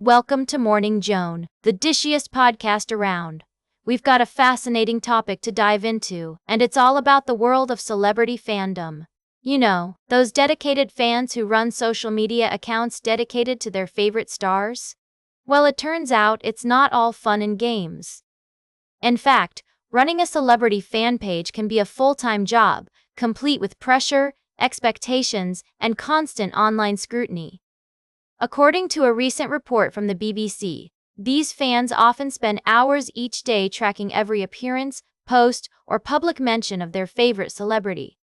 Welcome to Morning Joan, the dishiest podcast around. We've got a fascinating topic to dive into, and it's all about the world of celebrity fandom. You know, those dedicated fans who run social media accounts dedicated to their favorite stars? Well, it turns out it's not all fun and games. In fact, running a celebrity fan page can be a full-time job, complete with pressure, expectations, and constant online scrutiny. According to a recent report from the BBC, these fans often spend hours each day tracking every appearance, post, or public mention of their favorite celebrity.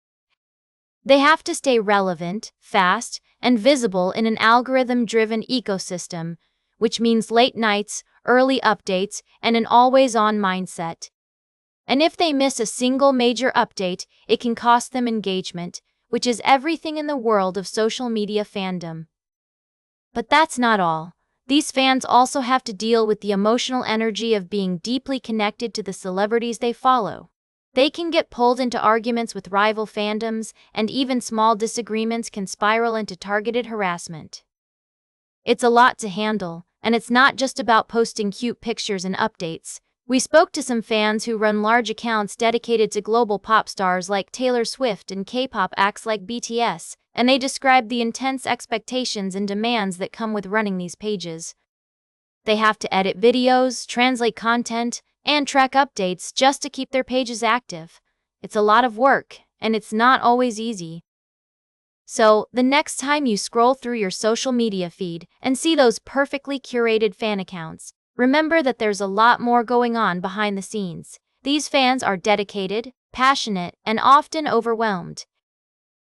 They have to stay relevant, fast, and visible in an algorithm-driven ecosystem, which means late nights, early updates, and an always-on mindset. And if they miss a single major update, it can cost them engagement, which is everything in the world of social media fandom. But that's not all. These fans also have to deal with the emotional energy of being deeply connected to the celebrities they follow. They can get pulled into arguments with rival fandoms, and even small disagreements can spiral into targeted harassment. It's a lot to handle, and it's not just about posting cute pictures and updates. We spoke to some fans who run large accounts dedicated to global pop stars like Taylor Swift and K-pop acts like BTS, and they described the intense expectations and demands that come with running these pages. They have to edit videos, translate content, and track updates just to keep their pages active. It's a lot of work, and it's not always easy. So, the next time you scroll through your social media feed and see those perfectly curated fan accounts, remember that there's a lot more going on behind the scenes. These fans are dedicated, passionate, and often overwhelmed.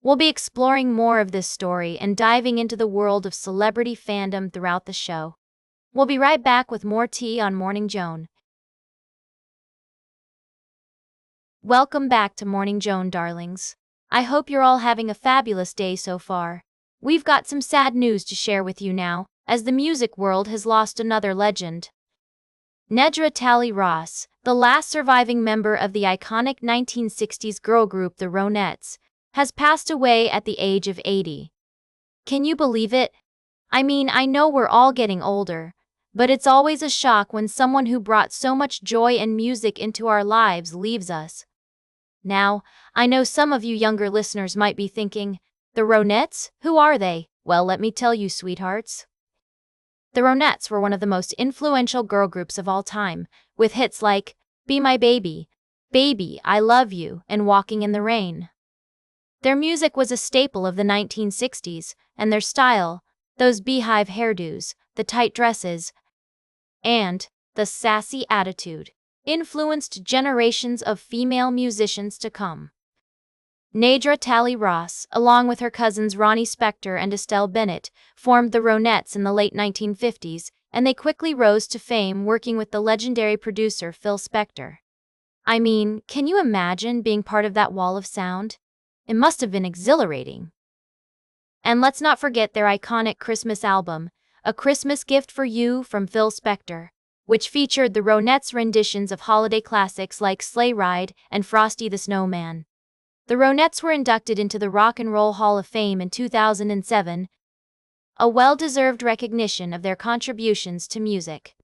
We'll be exploring more of this story and diving into the world of celebrity fandom throughout the show. We'll be right back with more tea on Morning Joan. Welcome back to Morning Joan, darlings. I hope you're all having a fabulous day so far. We've got some sad news to share with you now, as the music world has lost another legend. Nedra Talley-Ross, the last surviving member of the iconic 1960s girl group the Ronettes, has passed away at the age of 80. Can you believe it? I mean, I know we're all getting older, but it's always a shock when someone who brought so much joy and music into our lives leaves us. Now, I know some of you younger listeners might be thinking, the Ronettes? Who are they? Well, let me tell you, sweethearts. The Ronettes were one of the most influential girl groups of all time, with hits like Be My Baby, Baby, I Love You, and Walking in the Rain. Their music was a staple of the 1960s, and their style, those beehive hairdos, the tight dresses, and the sassy attitude, influenced generations of female musicians to come. Nedra Talley-Ross, along with her cousins Ronnie Spector and Estelle Bennett, formed the Ronettes in the late 1950s, and they quickly rose to fame working with the legendary producer Phil Spector. I mean, can you imagine being part of that wall of sound? It must have been exhilarating. And let's not forget their iconic Christmas album, A Christmas Gift for You from Phil Spector, which featured the Ronettes' renditions of holiday classics like Sleigh Ride and Frosty the Snowman. The Ronettes were inducted into the Rock and Roll Hall of Fame in 2007, a well-deserved recognition of their contributions to music.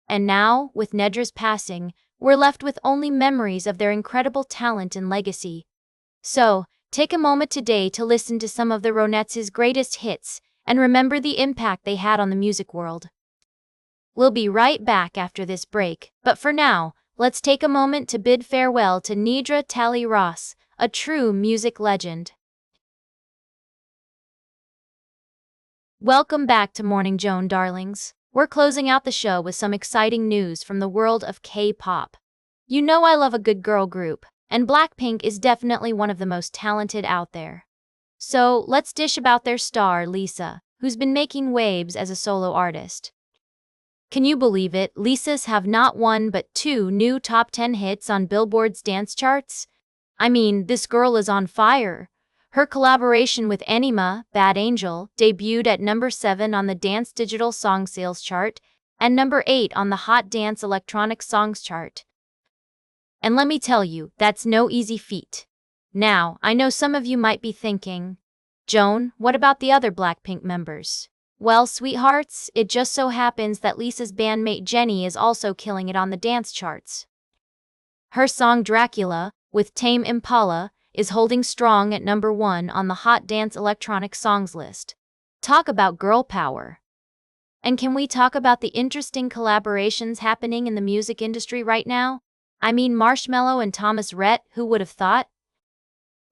And now, with Nedra's passing, we're left with only memories of their incredible talent and legacy. So, take a moment today to listen to some of the Ronettes' greatest hits and remember the impact they had on the music world. We'll be right back after this break, but for now, let's take a moment to bid farewell to Nedra Talley-Ross, a true music legend. Welcome back to Morning Joan, darlings. We're closing out the show with some exciting news from the world of K-pop. You know I love a good girl group, and Blackpink is definitely one of the most talented out there. So, let's dish about their star, Lisa, who's been making waves as a solo artist. Can you believe it? Lisa's have not one but 2 new top 10 hits on Billboard's dance charts? I mean, this girl is on fire. Her collaboration with Enima, Bad Angel, debuted at number 7 on the Dance Digital Song Sales chart and number 8 on the Hot Dance Electronic Songs chart. And let me tell you, that's no easy feat. Now, I know some of you might be thinking, Joan, what about the other Blackpink members? Well, sweethearts, it just so happens that Lisa's bandmate Jenny is also killing it on the dance charts. Her song Dracula, with Tame Impala, is holding strong at number 1 on the Hot Dance Electronic Songs list. Talk about girl power. And can we talk about the interesting collaborations happening in the music industry right now? I mean Marshmello and Thomas Rhett, who would have thought?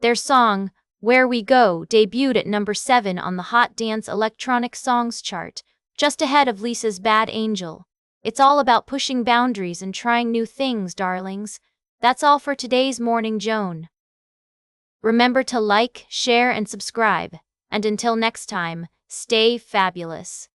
Their song, Where We Go, debuted at number 7 on the Hot Dance Electronic Songs chart, just ahead of Lisa's Bad Angel. It's all about pushing boundaries and trying new things, darlings. That's all for today's Morning Joan. Remember to like, share, and subscribe. And until next time, stay fabulous.